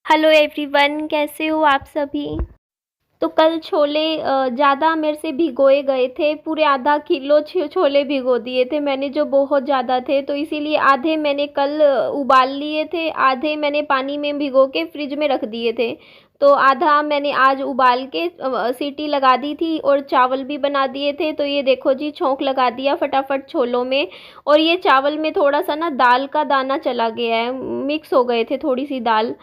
Hello everyone, कैसे हो आप सभी। तो कल छोले ज़्यादा मेरे से भिगोए गए थे। पूरे आधा किलो छोले भिगो दिए थे मैंने, जो बहुत ज़्यादा थे। तो इसीलिए आधे मैंने कल उबाल लिए थे, आधे मैंने पानी में भिगो के फ्रिज में रख दिए थे। तो आधा मैंने आज उबाल के सीटी लगा दी थी और चावल भी बना दिए थे। तो ये देखो जी, छोंक लगा दिया फटाफट छोलों में। और ये चावल में थोड़ा सा ना दाल का दाना चला गया है, मिक्स हो गए थे थोड़ी सी दाल,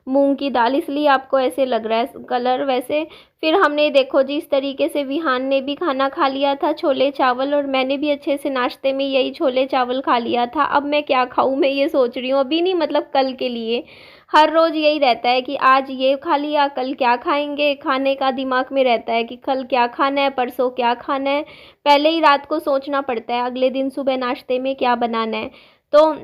मूंग की दाल, इसलिए आपको ऐसे लग रहा है कलर। वैसे फिर हमने देखो जी, इस तरीके से विहान ने भी खाना खा लिया था, छोले चावल, और मैंने भी अच्छे से नाश्ते में यही छोले चावल खा लिया था। अब मैं क्या खाऊं, मैं ये सोच रही हूँ अभी, नहीं मतलब कल के लिए। हर रोज़ यही रहता है कि आज ये खा लिया, कल क्या खाएंगे, खाने का दिमाग में रहता है कि कल क्या खाना है, परसों क्या खाना है। पहले ही रात को सोचना पड़ता है अगले दिन सुबह नाश्ते में क्या बनाना है। तो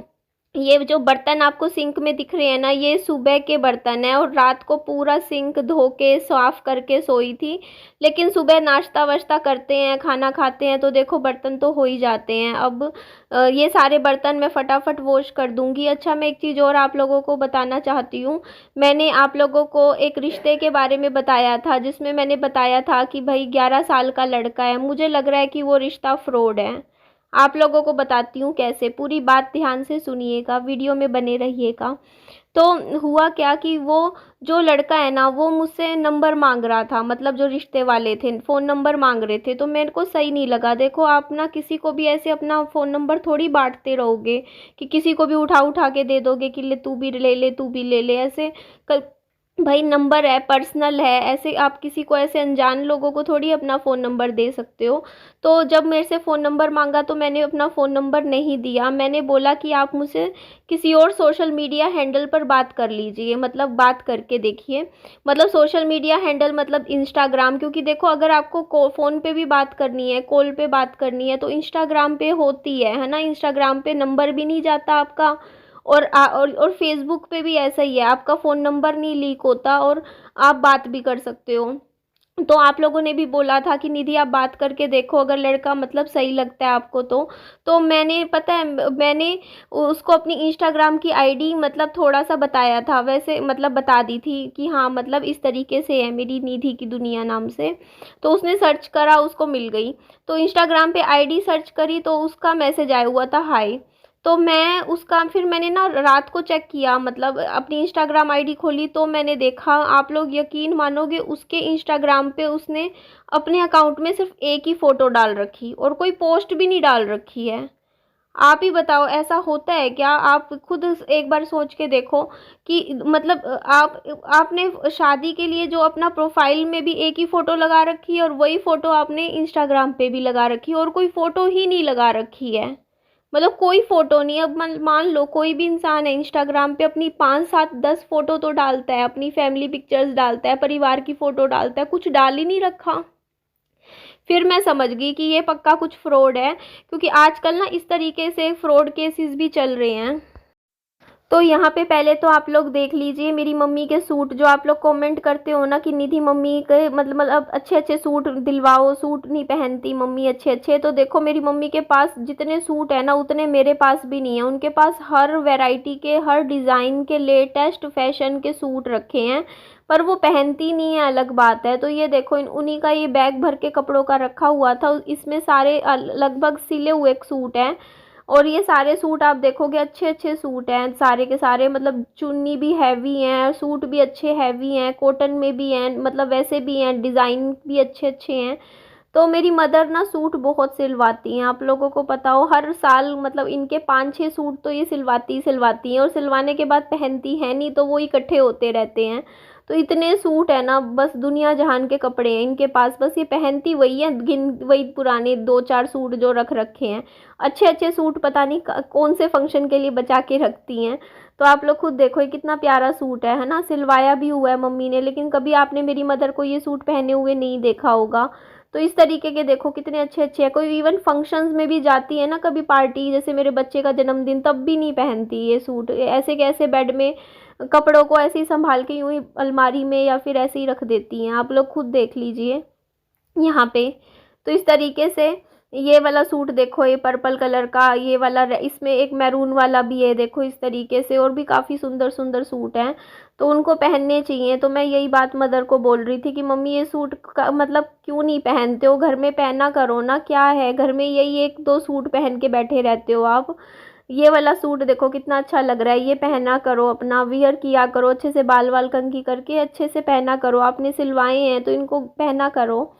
ये जो बर्तन आपको सिंक में दिख रहे हैं ना, ये सुबह के बर्तन है, और रात को पूरा सिंक धो के साफ करके सोई थी। लेकिन सुबह नाश्ता वाश्ता करते हैं, खाना खाते हैं, तो देखो बर्तन तो हो ही जाते हैं। अब ये सारे बर्तन मैं फटाफट वॉश कर दूंगी। अच्छा, मैं एक चीज़ और आप लोगों को बताना चाहती हूँ। मैंने आप लोगों को एक रिश्ते के बारे में बताया था, जिसमें मैंने बताया था कि भाई 11 साल का लड़का है। मुझे लग रहा है कि वो रिश्ता फ्रॉड है। आप लोगों को बताती हूँ कैसे, पूरी बात ध्यान से सुनिएगा, वीडियो में बने रहिएगा। तो हुआ क्या कि वो जो लड़का है ना, वो मुझसे नंबर मांग रहा था, मतलब जो रिश्ते वाले थे फ़ोन नंबर मांग रहे थे। तो मेरे को सही नहीं लगा। देखो आप ना किसी को भी ऐसे अपना फ़ोन नंबर थोड़ी बांटते रहोगे कि किसी को भी उठा उठा के दे दोगे कि ले तू भी ले ले, तू भी ले ले, ऐसे कल भाई नंबर है, पर्सनल है, ऐसे आप किसी को, ऐसे अनजान लोगों को थोड़ी अपना फ़ोन नंबर दे सकते हो। तो जब मेरे से फ़ोन नंबर मांगा तो मैंने अपना फ़ोन नंबर नहीं दिया। मैंने बोला कि आप मुझसे किसी और सोशल मीडिया हैंडल पर बात कर लीजिए, मतलब बात करके देखिए। मतलब सोशल मीडिया हैंडल मतलब इंस्टाग्राम, क्योंकि देखो अगर आपको फ़ोन पे भी बात करनी है, कॉल पे बात करनी है, तो इंस्टाग्राम पे होती है ना। इंस्टाग्राम पे नंबर भी नहीं जाता आपका, और फेसबुक पे भी ऐसा ही है, आपका फ़ोन नंबर नहीं लीक होता और आप बात भी कर सकते हो। तो आप लोगों ने भी बोला था कि निधि आप बात करके देखो, अगर लड़का मतलब सही लगता है आपको तो मैंने, पता है, मैंने उसको अपनी इंस्टाग्राम की आईडी मतलब थोड़ा सा बताया था, वैसे मतलब बता दी थी कि हाँ मतलब इस तरीके से है, मेरी निधि की दुनिया नाम से। तो उसने सर्च करा, उसको मिल गई। तो इंस्टाग्राम पे आईडी सर्च करी तो उसका मैसेज आया हुआ था हाय। तो मैं उसका, फिर मैंने ना रात को चेक किया, मतलब अपनी इंस्टाग्राम आईडी खोली तो मैंने देखा, आप लोग यकीन मानोगे, उसके इंस्टाग्राम पे उसने अपने अकाउंट में सिर्फ एक ही फ़ोटो डाल रखी और कोई पोस्ट भी नहीं डाल रखी है। आप ही बताओ ऐसा होता है क्या। आप खुद एक बार सोच के देखो कि मतलब आपने शादी के लिए जो अपना प्रोफाइल में भी एक ही फ़ोटो लगा रखी है, और वही फ़ोटो आपने इंस्टाग्राम पे भी लगा रखी है, और कोई फ़ोटो ही नहीं लगा रखी है। मतलब कोई फ़ोटो नहीं। अब मान लो कोई भी इंसान है, इंस्टाग्राम पे अपनी 5 7 10 फ़ोटो तो डालता है, अपनी फैमिली पिक्चर्स डालता है, परिवार की फ़ोटो डालता है, कुछ डाल ही नहीं रखा। फिर मैं समझ गई कि ये पक्का कुछ फ्रॉड है, क्योंकि आजकल ना इस तरीके से फ्रॉड केसेस भी चल रहे हैं। तो यहाँ पे पहले तो आप लोग देख लीजिए मेरी मम्मी के सूट, जो आप लोग कमेंट करते हो ना कि निधि मम्मी के मतलब अच्छे अच्छे सूट दिलवाओ, सूट नहीं पहनती मम्मी अच्छे अच्छे। तो देखो मेरी मम्मी के पास जितने सूट है ना, उतने मेरे पास भी नहीं है। उनके पास हर वैरायटी के, हर डिज़ाइन के, लेटेस्ट फैशन के सूट रखे हैं, पर वो पहनती नहीं है, अलग बात है। तो ये देखो उन्हीं का ये बैग भर के कपड़ों का रखा हुआ था, इसमें सारे लगभग सिले हुए सूट हैं। और ये सारे सूट आप देखोगे अच्छे अच्छे सूट हैं सारे के सारे, मतलब चुन्नी भी हैवी हैं, सूट भी अच्छे हैवी हैं, कॉटन में भी हैं, मतलब वैसे भी हैं, डिज़ाइन भी अच्छे अच्छे हैं। तो मेरी मदर ना सूट बहुत सिलवाती हैं, आप लोगों को पता हो, हर साल मतलब इनके 5 6 सूट तो ये सिलवाती ही सिलवाती हैं, और सिलवाने के बाद पहनती हैं नहीं, तो वो इकट्ठे होते रहते हैं। तो इतने सूट है ना, बस दुनिया जहान के कपड़े हैं इनके पास, बस ये पहनती वही है, गिन वही पुराने 2 4 सूट जो रख रखे हैं। अच्छे अच्छे सूट पता नहीं कौन से फंक्शन के लिए बचा के रखती हैं। तो आप लोग खुद देखो ये कितना प्यारा सूट है ना, सिलवाया भी हुआ है मम्मी ने, लेकिन कभी आपने मेरी मदर को ये सूट पहने हुए नहीं देखा होगा। तो इस तरीके के देखो कितने अच्छे अच्छे हैं। कोई इवन फंक्शंस में भी जाती है ना, कभी पार्टी, जैसे मेरे बच्चे का जन्मदिन, तब भी नहीं पहनती ये सूट, ऐसे कैसे बेड में कपड़ों को ऐसे ही संभाल के यूं ही अलमारी में या फिर ऐसे ही रख देती हैं। आप लोग खुद देख लीजिए यहाँ पे। तो इस तरीके से ये वाला सूट देखो, ये पर्पल कलर का, ये वाला इसमें एक मैरून वाला भी है, देखो इस तरीके से, और भी काफ़ी सुंदर सुंदर सूट हैं। तो उनको पहनने चाहिए। तो मैं यही बात मदर को बोल रही थी कि मम्मी ये सूट का मतलब क्यों नहीं पहनते हो, घर में पहना करो ना, क्या है घर में यही एक दो सूट पहन के बैठे रहते हो आप। ये वाला सूट देखो कितना अच्छा लग रहा है, ये पहना करो, अपना वियर किया करो, अच्छे से बाल वाल कंघी करके अच्छे से पहना करो, आपने सिलवाए हैं तो इनको पहना करो।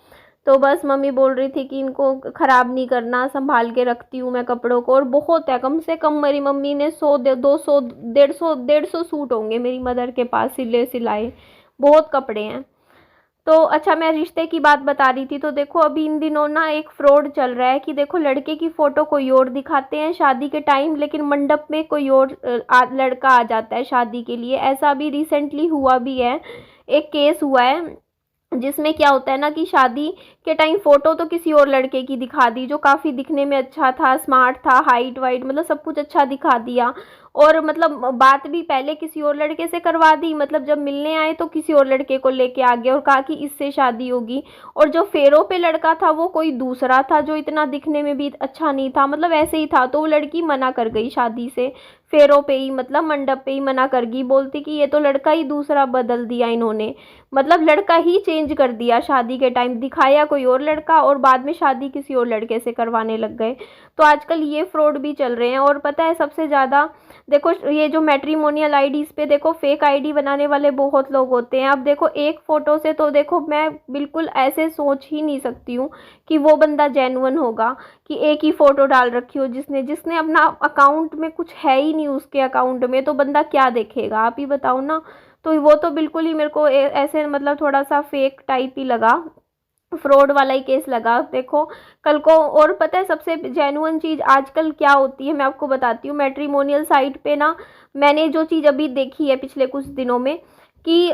तो बस मम्मी बोल रही थी कि इनको ख़राब नहीं करना, संभाल के रखती हूँ मैं कपड़ों को। और बहुत है, कम से कम मेरी मम्मी ने 100 200 150 सूट होंगे मेरी मदर के पास सिले सिलाए, बहुत कपड़े हैं। तो अच्छा, मैं रिश्ते की बात बता रही थी। तो देखो अभी इन दिनों ना एक फ्रॉड चल रहा है कि देखो लड़के की फ़ोटो कोई और दिखाते हैं शादी के टाइम, लेकिन मंडप में कोई और लड़का आ जाता है शादी के लिए। ऐसा अभी रिसेंटली हुआ भी है, एक केस हुआ है जिसमें क्या होता है ना कि शादी के टाइम फ़ोटो तो किसी और लड़के की दिखा दी जो काफ़ी दिखने में अच्छा था, स्मार्ट था, हाइट वाइट मतलब सब कुछ अच्छा दिखा दिया। और मतलब बात भी पहले किसी और लड़के से करवा दी, मतलब जब मिलने आए तो किसी और लड़के को लेके आ गए और कहा कि इससे शादी होगी। और जो फेरों पे लड़का था वो कोई दूसरा था जो इतना दिखने में भी अच्छा नहीं था, मतलब ऐसे ही था। तो वो लड़की मना कर गई शादी से, फेरों पे ही मतलब मंडप पे ही मना कर गई, बोलती कि ये तो लड़का ही दूसरा बदल दिया इन्होंने, मतलब लड़का ही चेंज कर दिया शादी के टाइम, दिखाया कोई और लड़का और बाद में शादी किसी और लड़के से करवाने लग गए। तो आजकल ये फ्रॉड भी चल रहे हैं। और पता है सबसे ज़्यादा देखो ये जो मैट्रिमोनियल आईडीज़ पे देखो फेक आईडी बनाने वाले बहुत लोग होते हैं। अब देखो एक फ़ोटो से तो देखो मैं बिल्कुल ऐसे सोच ही नहीं सकती हूँ कि वो बंदा जेन्युइन होगा, कि एक ही फ़ोटो डाल रखी हो जिसने जिसने अपना अकाउंट में कुछ है ही नहीं, उसके अकाउंट में तो बंदा क्या देखेगा, आप ही बताओ ना। तो वो तो बिल्कुल ही मेरे को ऐसे मतलब थोड़ा सा फेक टाइप ही लगा, फ्रॉड वाला ही केस लगा देखो कल को। और पता है सबसे जेन्युइन चीज़ आजकल क्या होती है मैं आपको बताती हूँ। मैट्रिमोनियल साइट पे ना मैंने जो चीज़ अभी देखी है पिछले कुछ दिनों में कि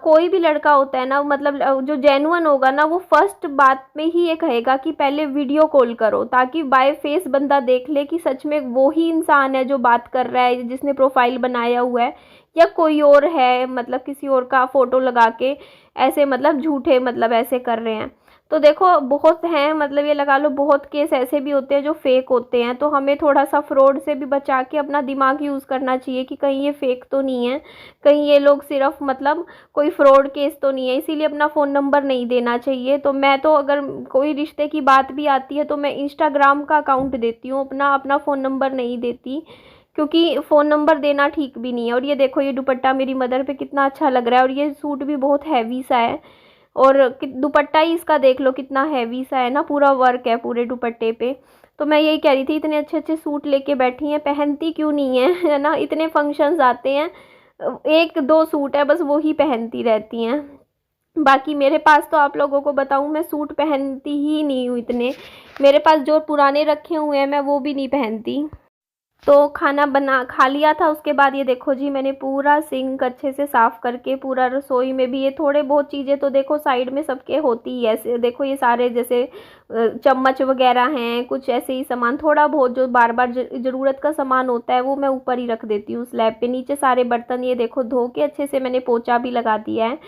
कोई भी लड़का होता है ना, मतलब जो जेन्युइन होगा ना वो फर्स्ट बात में ही ये कहेगा कि पहले वीडियो कॉल करो, ताकि बाय फेस बंदा देख ले कि सच में वो ही इंसान है जो बात कर रहा है, जिसने प्रोफाइल बनाया हुआ है, या कोई और है मतलब किसी और का फ़ोटो लगा के ऐसे मतलब झूठे मतलब ऐसे कर रहे हैं। तो देखो बहुत हैं, मतलब ये लगा लो बहुत केस ऐसे भी होते हैं जो फेक होते हैं। तो हमें थोड़ा सा फ्रॉड से भी बचा के अपना दिमाग यूज़ करना चाहिए कि कहीं ये फेक तो नहीं है, कहीं ये लोग सिर्फ मतलब कोई फ्रॉड केस तो नहीं है, इसीलिए अपना फ़ोन नंबर नहीं देना चाहिए। तो मैं तो अगर कोई रिश्ते की बात भी आती है तो मैं इंस्टाग्राम का अकाउंट देती हूँ, अपना अपना फ़ोन नंबर नहीं देती, क्योंकि फ़ोन नंबर देना ठीक भी नहीं है। और ये देखो ये दुपट्टा मेरी मदर पे कितना अच्छा लग रहा है, और ये सूट भी बहुत हैवी सा है, और दुपट्टा ही इसका देख लो कितना हैवी सा है ना, पूरा वर्क है पूरे दुपट्टे पे। तो मैं यही कह रही थी इतने अच्छे अच्छे सूट लेके बैठी हैं, पहनती क्यों नहीं है है ना, इतने फंक्शंस आते हैं, एक दो सूट है बस वो ही पहनती रहती हैं। बाकी मेरे पास तो आप लोगों को बताऊं मैं सूट पहनती ही नहीं हूँ इतने, मेरे पास जो पुराने रखे हुए हैं मैं वो भी नहीं पहनती। तो खाना बना खा लिया था, उसके बाद ये देखो जी मैंने पूरा सिंक अच्छे से साफ़ करके, पूरा रसोई में भी ये थोड़े बहुत चीज़ें तो देखो साइड में सबके होती ही है, ऐसे देखो ये सारे जैसे चम्मच वगैरह हैं, कुछ ऐसे ही सामान थोड़ा बहुत जो बार बार ज़रूरत का सामान होता है वो मैं ऊपर ही रख देती हूँ स्लैब पे। नीचे सारे बर्तन ये देखो धो के अच्छे से मैंने पोछा भी लगा दिया है,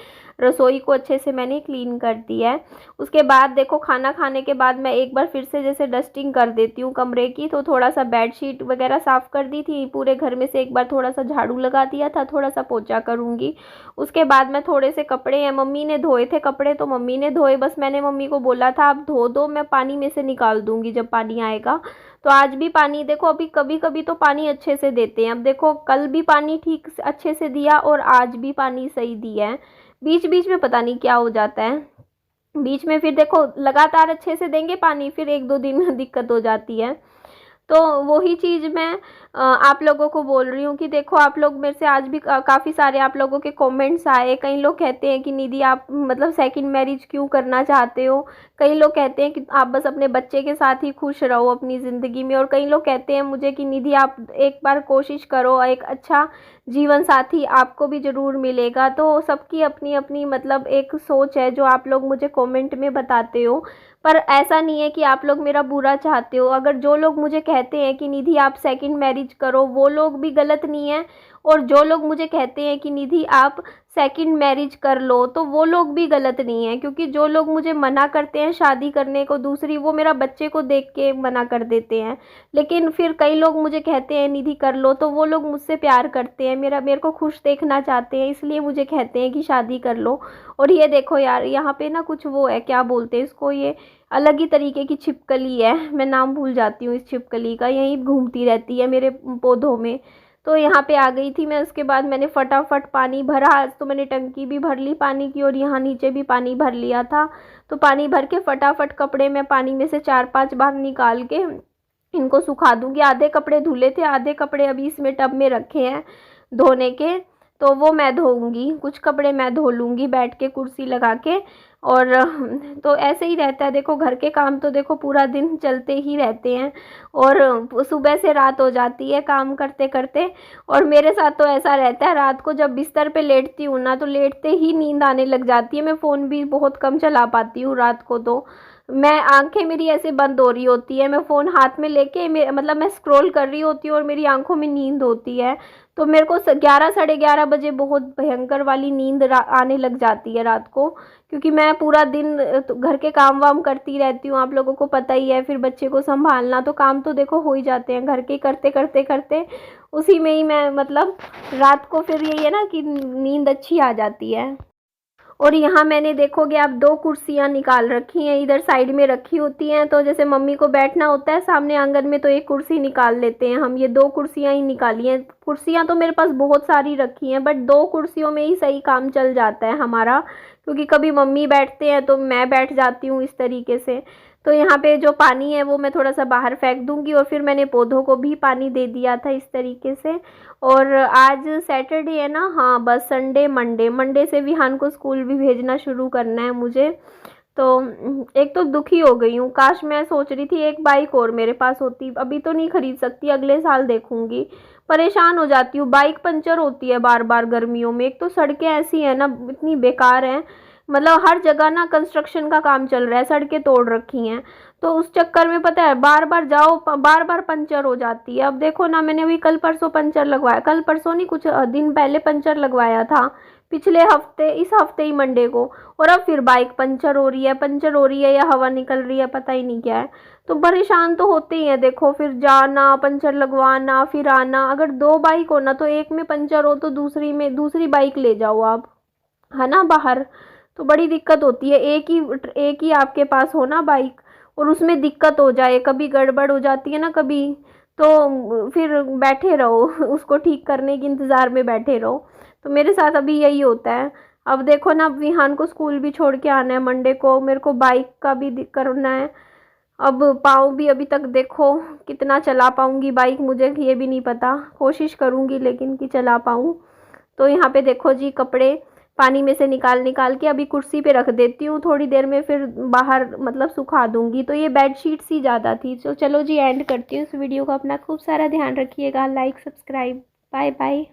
रसोई को अच्छे से मैंने क्लीन कर दिया है। उसके बाद देखो खाना खाने के बाद मैं एक बार फिर से जैसे डस्टिंग कर देती हूँ कमरे की, तो थोड़ा सा बेडशीट वगैरह साफ़ कर दी थी, पूरे घर में से एक बार थोड़ा सा झाड़ू लगा दिया था, थोड़ा सा पोछा करूँगी। उसके बाद मैं थोड़े से कपड़े हैं, मम्मी ने धोए थे कपड़े तो मम्मी ने धोए, बस मैंने मम्मी को बोला था आप धो दो, मैं पानी में से निकाल दूँगी जब पानी आएगा। तो आज भी पानी देखो, अभी कभी कभी तो पानी अच्छे से देते हैं, अब देखो कल भी पानी ठीक से अच्छे से दिया और आज भी पानी सही दिया है, बीच बीच में पता नहीं क्या हो जाता है। बीच में फिर देखो लगातार अच्छे से देंगे पानी, फिर एक दो दिन में दिक्कत हो जाती है। तो वही चीज़ मैं आप लोगों को बोल रही हूँ कि देखो आप लोग मेरे से आज भी काफ़ी सारे आप लोगों के कमेंट्स आए। कई लोग कहते हैं कि निधि आप मतलब सेकंड मैरिज क्यों करना चाहते हो, कई लोग कहते हैं कि आप बस अपने बच्चे के साथ ही खुश रहो अपनी ज़िंदगी में, और कई लोग कहते हैं मुझे कि निधि आप एक बार कोशिश करो, एक अच्छा जीवन साथी आपको भी ज़रूर मिलेगा। तो सबकी अपनी अपनी मतलब एक सोच है जो आप लोग मुझे कमेंट में बताते हो, पर ऐसा नहीं है कि आप लोग मेरा बुरा चाहते हो। अगर जो लोग मुझे कहते हैं कि निधि आप सेकंड मैरिज करो, वो लोग भी गलत नहीं है, और जो लोग मुझे कहते हैं कि निधि आप सेकंड मैरिज कर लो, तो वो लोग भी गलत नहीं है, क्योंकि जो लोग मुझे मना करते हैं शादी करने को दूसरी, वो मेरा बच्चे को देख के मना कर देते हैं। लेकिन फिर कई लोग मुझे कहते हैं निधि कर लो, तो वो लोग मुझसे प्यार करते हैं, मेरे को खुश देखना चाहते हैं, इसलिए मुझे कहते हैं कि शादी कर लो। और ये देखो यार, यहाँ पे ना कुछ वो है, क्या बोलते हैं इसको, ये अलग ही तरीके की छिपकली है, मैं नाम भूल जाती हूँ इस छिपकली का, यहीं घूमती रहती है मेरे पौधों में। तो यहाँ पे आ गई थी मैं, उसके बाद मैंने फटाफट पानी भरा, आज तो मैंने टंकी भी भर ली पानी की, और यहाँ नीचे भी पानी भर लिया था। तो पानी भर के फटाफट कपड़े मैं पानी में से 4-5 बार निकाल के इनको सुखा दूंगी। आधे कपड़े धुले थे, आधे कपड़े अभी इसमें टब में रखे हैं धोने के, तो वो मैं धोऊंगी, कुछ कपड़े मैं धो लूँगी बैठ के कुर्सी लगा के। और तो ऐसे ही रहता है, देखो घर के काम तो देखो पूरा दिन चलते ही रहते हैं, और सुबह से रात हो जाती है काम करते करते। और मेरे साथ तो ऐसा रहता है, रात को जब बिस्तर पे लेटती हूँ ना, तो लेटते ही नींद आने लग जाती है। मैं फ़ोन भी बहुत कम चला पाती हूँ रात को, तो मैं आंखें मेरी ऐसे बंद हो रही होती है, मैं फ़ोन हाथ में लेके मतलब मैं स्क्रॉल कर रही होती हूँ और मेरी आंखों में नींद होती है। तो मेरे को 11 साढ़े 11 बजे बहुत भयंकर वाली नींद आने लग जाती है रात को, क्योंकि मैं पूरा दिन तो घर के काम वाम करती रहती हूँ, आप लोगों को पता ही है। फिर बच्चे को संभालना, तो काम तो देखो हो ही जाते हैं घर के, करते करते करते उसी में ही मैं मतलब रात को फिर यही है ना कि नींद अच्छी आ जाती है। और यहाँ मैंने देखोगे आप 2 कुर्सियाँ निकाल रखी हैं, इधर साइड में रखी होती हैं, तो जैसे मम्मी को बैठना होता है सामने आंगन में, तो एक कुर्सी निकाल लेते हैं हम। ये 2 कुर्सियाँ ही निकाली हैं। कुर्सियाँ तो मेरे पास बहुत सारी रखी हैं, बट 2 कुर्सियों में ही सही काम चल जाता है हमारा, क्योंकि कभी मम्मी बैठते हैं तो मैं बैठ जाती हूँ इस तरीके से। तो यहाँ पे जो पानी है वो मैं थोड़ा सा बाहर फेंक दूँगी, और फिर मैंने पौधों को भी पानी दे दिया था इस तरीके से। और आज सैटरडे है ना, हाँ बस संडे मंडे से विहान को स्कूल भी भेजना शुरू करना है मुझे। तो एक तो दुखी हो गई हूँ, काश मैं सोच रही थी एक बाइक और मेरे पास होती, अभी तो नहीं खरीद सकती, अगले साल देखूंगी। परेशान हो जाती हूँ, बाइक पंचर होती है बार बार गर्मियों में, एक तो सड़कें ऐसी है ना, इतनी बेकार हैं, मतलब हर जगह ना कंस्ट्रक्शन का काम चल रहा है, सड़कें तोड़ रखी हैं, तो उस चक्कर में पता है बार बार जाओ, बार बार पंचर हो जाती है। अब देखो ना, मैंने अभी कल परसों पंचर लगवाया, कल परसों नहीं कुछ दिन पहले पंचर लगवाया था, पिछले हफ्ते, इस हफ्ते ही मंडे को, और अब फिर बाइक पंचर हो रही है या हवा निकल रही है, पता ही नहीं क्या है। तो परेशान तो होते ही हैं, देखो फिर जाना, पंचर लगवाना, फिर आना। अगर 2 बाइक हो ना, तो एक में पंचर हो तो दूसरी बाइक ले जाओ आप, है ना, बाहर। तो बड़ी दिक्कत होती है, एक ही आपके पास हो ना बाइक, और उसमें दिक्कत हो जाए, कभी गड़बड़ हो जाती है ना कभी, तो फिर बैठे रहो उसको ठीक करने के इंतज़ार में बैठे रहो। तो मेरे साथ अभी यही होता है। अब देखो ना, विहान को स्कूल भी छोड़ के आना है मंडे को, मेरे को बाइक का भी करना है। अब पाँव भी अभी तक देखो कितना चला पाऊँगी बाइक, मुझे ये भी नहीं पता, कोशिश करूँगी लेकिन कि चला पाऊँ। तो यहाँ पे देखो जी, कपड़े पानी में से निकाल निकाल के अभी कुर्सी पे रख देती हूँ, थोड़ी देर में फिर बाहर मतलब सुखा दूँगी। तो ये बेडशीट्स ही ज़्यादा थी। तो चलो जी, एंड करती हूँ इस वीडियो को। अपना खूब सारा ध्यान रखिएगा। Like, subscribe, bye bye.